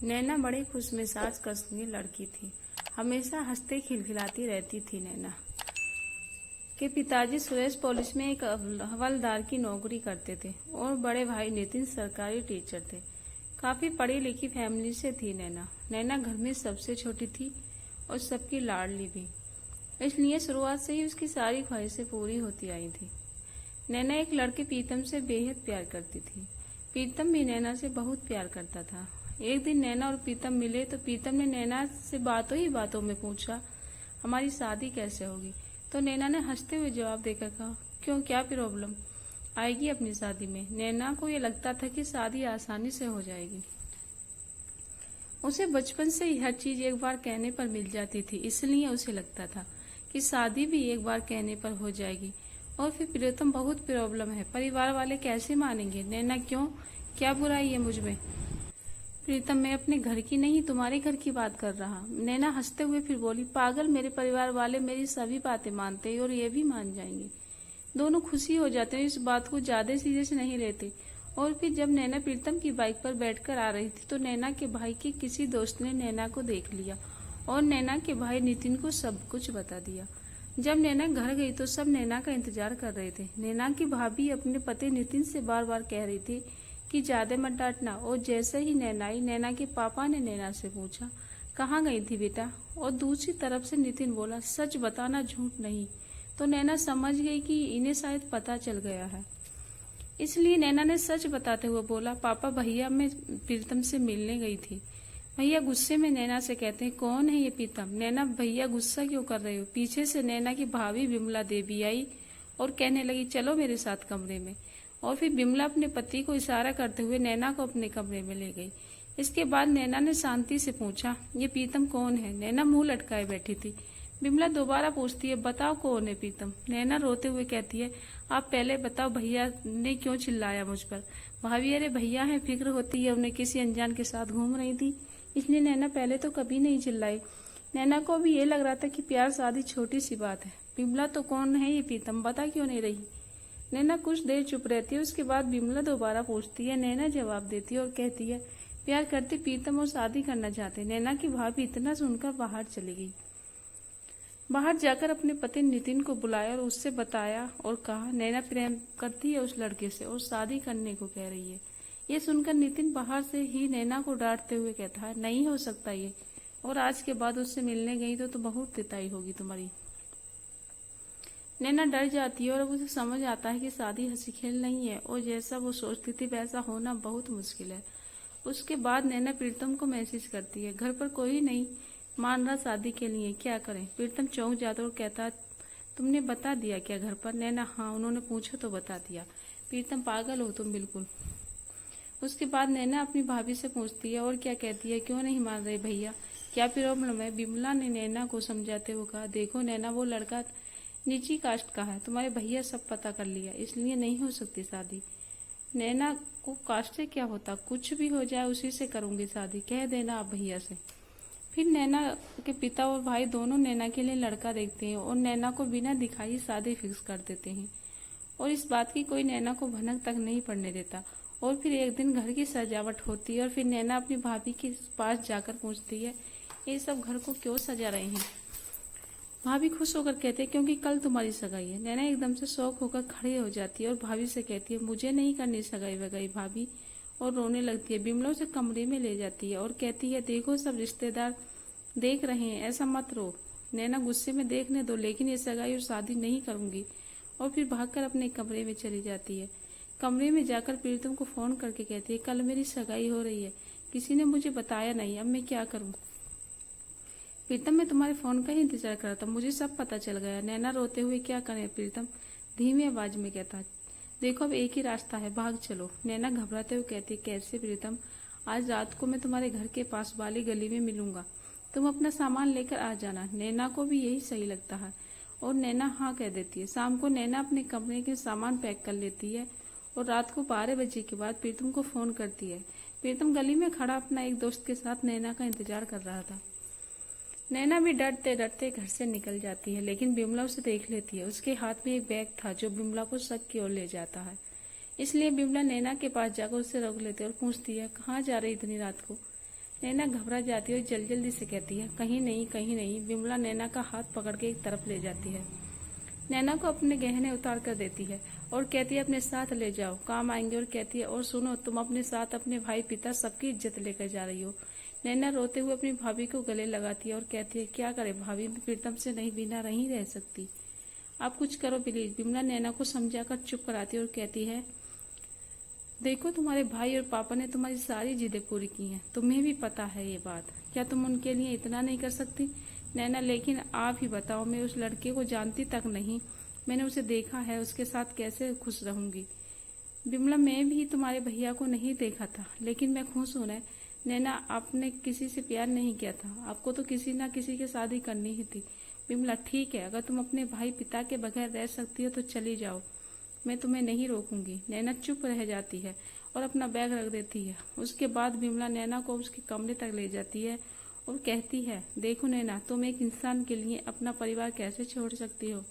नैना बड़े खुशमिजाज कस्मी लड़की थी। हमेशा हंसते खिलखिलाती रहती थी। नैना के पिताजी सुरेश पुलिस में एक हवलदार की नौकरी करते थे और बड़े भाई नितिन सरकारी टीचर थे। काफी पढ़ी लिखी फैमिली से थी नैना। नैना घर में सबसे छोटी थी और सबकी लाडली भी, इसलिए शुरुआत से ही उसकी सारी ख्वाहिशें पूरी होती आई थी। नैना एक लड़के प्रीतम से बेहद प्यार करती थी। प्रीतम भी नैना से बहुत प्यार करता था। एक दिन नैना और प्रीतम मिले तो प्रीतम ने नैना से बातों ही बातों में पूछा, हमारी शादी कैसे होगी? तो नैना ने हंसते हुए जवाब देकर कहा, क्यों, क्या प्रॉब्लम आएगी अपनी शादी में? नैना को ये लगता था कि शादी आसानी से हो जाएगी। उसे बचपन से ही हर चीज एक बार कहने पर मिल जाती थी, इसलिए उसे लगता था कि शादी भी एक बार कहने पर हो जाएगी। और फिर प्रीतम बहुत प्रॉब्लम है, परिवार वाले कैसे मानेंगे? नैना, क्यों, क्या बुराई है मुझ में? प्रीतम, मैं अपने घर की नहीं तुम्हारे घर की बात कर रहा। नैना हंसते हुए फिर बोली, पागल, मेरे परिवार वाले मेरी सभी बातें मानते हैं और ये भी मान जाएंगे। दोनों खुशी हो जाते हैं, इस बात को ज्यादा सीरियस नहीं लेते। और फिर जब नैना प्रीतम की बाइक पर बैठकर आ रही थी तो नैना के भाई के किसी दोस्त ने नैना को देख लिया और नैना के भाई नितिन को सब कुछ बता दिया। जब नैना घर गई तो सब नैना का इंतजार कर रहे थे। नैना की भाभी अपने पति नितिन से बार बार कह रही थी कि ज्यादा मत डांटना। और जैसे ही नैना आई, नैना के पापा ने नैना से पूछा, कहाँ गई थी बेटा? और दूसरी तरफ से नितिन बोला, सच बताना, झूठ नहीं। तो नैना समझ गई कि इन्हें शायद पता चल गया है, इसलिए नैना ने सच बताते हुए बोला, पापा, भैया, मैं प्रीतम से मिलने गई थी। भैया गुस्से में नैना से कहते हैं, कौन है ये प्रीतम? नैना, भैया गुस्सा क्यों कर रहे हो? पीछे से नैना की भाभी बिमला देवी आई और कहने लगी, चलो मेरे साथ कमरे में। और फिर बिमला अपने पति को इशारा करते हुए नैना को अपने कमरे में ले गई। इसके बाद नैना ने शांति से पूछा, ये प्रीतम कौन है? नैना मुंह लटकाए बैठी थी। बिमला दोबारा पूछती है, बताओ कौन है प्रीतम? नैना रोते हुए कहती है, आप पहले बताओ, भैया ने क्यों चिल्लाया मुझ पर? भाभी, अरे भैया है, फिक्र होती है, उन्हें किसी अनजान के साथ घूम रही थी, इसलिए नैना पहले तो कभी नहीं चिल्लाई। नैना को भी ये लग रहा था कि प्यार शादी छोटी सी बात है। बिमला, तो कौन है ये प्रीतम, बता क्यों नहीं रही? नैना कुछ देर चुप रहती है, उसके बाद बिमला दोबारा पूछती है। नैना जवाब देती है और कहती है, प्यार करते प्रीतम और शादी करना चाहते। नैना की भाभी इतना सुनकर बाहर चली गई। बाहर जाकर अपने पति नितिन को बुलाया और उससे बताया और कहा, नैना प्रेम करती है उस लड़के से और शादी करने को कह रही है। ये सुनकर नितिन बाहर से ही नैना को डांटते हुए कहता है, नहीं हो सकता ये, और आज के बाद उससे मिलने गई तो बहुत पिटाई होगी तुम्हारी। नैना डर जाती है और अब उसे समझ आता है कि शादी हंसी खेल नहीं है और जैसा वो सोचती थी वैसा होना बहुत मुश्किल है। उसके बाद नैना प्रीतम को मैसेज करती है, घर पर कोई नहीं मान रहा शादी के लिए, क्या करें? प्रीतम चौंक जाता और कहता, तुमने बता दिया क्या घर पर? नैना, हाँ, उन्होंने पूछा तो बता दिया। प्रीतम, पागल हो तुम बिल्कुल। उसके बाद नैना अपनी भाभी से पूछती है और क्या कहती है, क्यों नहीं मान रहे भैया, क्या प्रॉब्लम है? बिमला ने नैना को समझाते हुए कहा, देखो नैना, वो लड़का नीची कास्ट का है, तुम्हारे भैया सब पता कर लिया, इसलिए नहीं हो सकती शादी। नैना को कास्ट से क्या होता, कुछ भी हो जाए उसी से करूंगी शादी, कह देना आप भैया से। फिर नैना के पिता और भाई दोनों नैना के लिए लड़का देखते हैं और नैना को बिना दिखाई शादी फिक्स कर देते हैं और इस बात की कोई नैना को भनक तक नहीं पड़ने देता। और फिर एक दिन घर की सजावट होती है और फिर नैना अपनी भाभी के पास जाकर पूछती है, ये सब घर को क्यों सजा रहे हैं? भाभी खुश होकर कहते हैं, क्योंकि कल तुम्हारी सगाई है। नैना एकदम से शौक होकर खड़ी हो जाती है और भाभी से कहती है, मुझे नहीं करनी सगाई वगाई भाभी, और रोने लगती है। बिमला उसे कमरे में ले जाती है और कहती है, देखो सब रिश्तेदार देख रहे हैं, ऐसा मत रो। नैना गुस्से में, देखने दो, लेकिन ये सगाई और शादी नहीं करूंगी। और फिर भागकर अपने कमरे में चली जाती है। कमरे में जाकर प्रीतम को फोन करके कहती है, कल मेरी सगाई हो रही है, किसी ने मुझे बताया नहीं, अब मैं क्या करूं? प्रीतम, मैं तुम्हारे फोन का ही इंतजार कर रहा था, मुझे सब पता चल गया। नैना रोते हुए, क्या करें प्रीतम, धीमी आवाज में कहता, देखो अब एक ही रास्ता है, भाग चलो। नैना घबराते हुए कहती, कैसे प्रीतम? आज रात को मैं तुम्हारे घर के पास वाली गली में मिलूंगा, तुम अपना सामान लेकर आ जाना। नैना को भी यही सही लगता है और नैना हाँ कह देती है। शाम को नैना अपने कमरे के सामान पैक कर लेती है और रात को 12 बजे के बाद प्रीतम को फोन करती है। प्रीतम गली में खड़ा अपना एक दोस्त के साथ नैना का इंतजार कर रहा था। नैना भी डरते डरते घर से निकल जाती है, लेकिन बिमला उसे देख लेती है। उसके हाथ में एक बैग था जो बिमला को शक की ओर ले जाता है, इसलिए बिमला नैना के पास जाकर उसे रोक लेती है और पूछती है, कहाँ जा रही इतनी रात को? नैना घबरा जाती है और जल्दी से कहती है, कहीं नहीं कहीं नहीं। विमला नैना का हाथ पकड़ के एक तरफ ले जाती है, नैना को अपने गहने उतार कर देती है और कहती है अपने साथ ले जाओ, काम आएंगे। और कहती है और सुनो, तुम अपने साथ अपने भाई पिता सबकी इज्जत लेकर जा रही हो। नैना रोते हुए अपनी भाभी को गले लगाती है और कहती है, क्या करे भाभी, मैं प्रीतम से नहीं बिना नहीं रह सकती, आप कुछ करो प्लीज। विमला नैना को समझाकर चुप कराती है और कहती है, देखो तुम्हारे भाई और पापा ने तुम्हारी सारी जिदें पूरी की हैं, तुम्हें भी पता है ये बात, क्या तुम उनके लिए इतना नहीं कर सकती। नैना, लेकिन आप ही बताओ, मैं उस लड़के को जानती तक नहीं, मैंने उसे देखा है, उसके साथ कैसे खुश रहूंगी। विमला, मैं भी तुम्हारे भैया को नहीं देखा था, लेकिन मैं खुश हूं। नैना, आपने किसी से प्यार नहीं किया था, आपको तो किसी ना किसी के शादी करनी ही थी। विमला, ठीक है, अगर तुम अपने भाई पिता के बगैर रह सकती हो तो चली जाओ, मैं तुम्हें नहीं रोकूंगी। नैना चुप रह जाती है और अपना बैग रख देती है। उसके बाद विमला नैना को उसके कमरे तक ले जाती है और कहती है, देखो नैना, तुम एक इंसान के लिए अपना परिवार कैसे छोड़ सकती हो।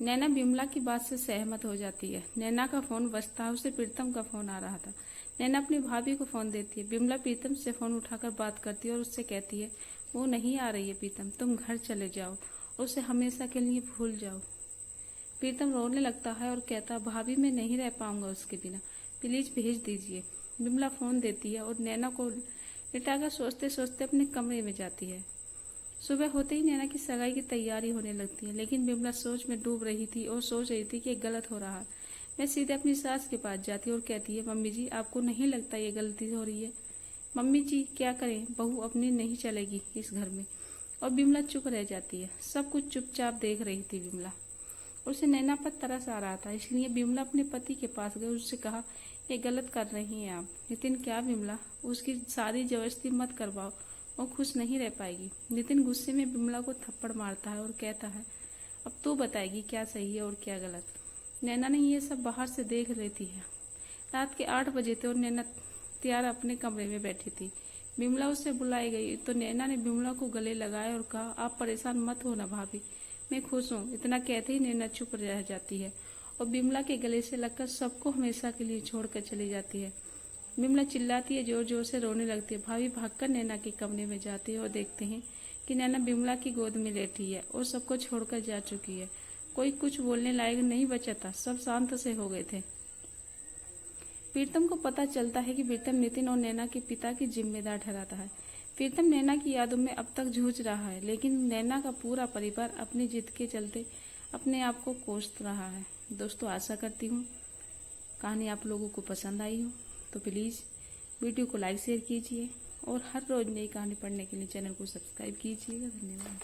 नैना विमला की बात से सहमत हो जाती है। नैना का फोन बजता है, उसे प्रीतम का फोन आ रहा था। नैना अपनी भाभी को फोन देती है। विमला प्रीतम से फोन उठाकर बात करती है और उससे कहती है, वो नहीं आ रही है प्रीतम, तुम घर चले जाओ, उसे हमेशा के लिए भूल जाओ। प्रीतम रोने लगता है और कहता, भाभी मैं नहीं रह पाऊंगा उसके बिना, प्लीज भेज दीजिए। विमला फोन देती है और नैना को लिटाकर सोचते सोचते अपने कमरे में जाती है। सुबह होते ही नैना की सगाई की तैयारी होने लगती है, लेकिन विमला सोच में डूब रही थी और सोच रही थी कि ये गलत हो रहा है। मैं सीधे अपनी सास के पास जाती और कहती है, मम्मी जी, आपको नहीं लगता ये गलती हो रही है। मम्मी जी क्या करें, बहू अपनी नहीं चलेगी इस घर में। और विमला चुप रह जाती है। सब कुछ चुपचाप देख रही थी विमला। उसे नैना पर तरस आ रहा था, इसलिए विमला अपने पति के पास गई, उससे कहा, ये गलत कर रही हैं आप। नितिन, क्या विमला, उसकी शादी जबरदस्ती मत करवाओ, वो खुश नहीं रह पाएगी। नितिन गुस्से में विमला को थप्पड़ मारता है और कहता है, अब तू बताएगी क्या सही है और क्या गलत। नैना ने ये सब बाहर से देख लेती है। रात के 8 बजे थे और नैना तैयार अपने कमरे में बैठी थी। विमला उससे बुलाई गई तो नैना ने विमला को गले लगाया और कहा, आप परेशान मत हो ना भाभी, मैं खुश हूँ। इतना कहते ही नैना चुप रह जाती है और विमला के गले से लगकर सबको हमेशा के लिए छोड़कर चली जाती है। विमला चिल्लाती है, जोर जोर से रोने लगती है। भाभी भागकर नैना के कमरे में जाती है और देखते हैं कि नैना विमला की गोद में लेटी है और सबको छोड़कर जा चुकी है। कोई कुछ बोलने लायक नहीं बचा था, सब शांत से हो गए थे। प्रीतम को पता चलता है कि प्रीतम नितिन और नैना के पिता की जिम्मेदार ठहराता है। प्रीतम नैना की यादों में अब तक जूझ रहा है, लेकिन नैना का पूरा परिवार अपनी जिद के चलते अपने आप को कोसत रहा है। दोस्तों, आशा करती हूँ कहानी आप लोगों को पसंद आई हो, तो प्लीज़ वीडियो को लाइक शेयर कीजिए और हर रोज नई कहानी पढ़ने के लिए चैनल को सब्सक्राइब कीजिएगा। धन्यवाद।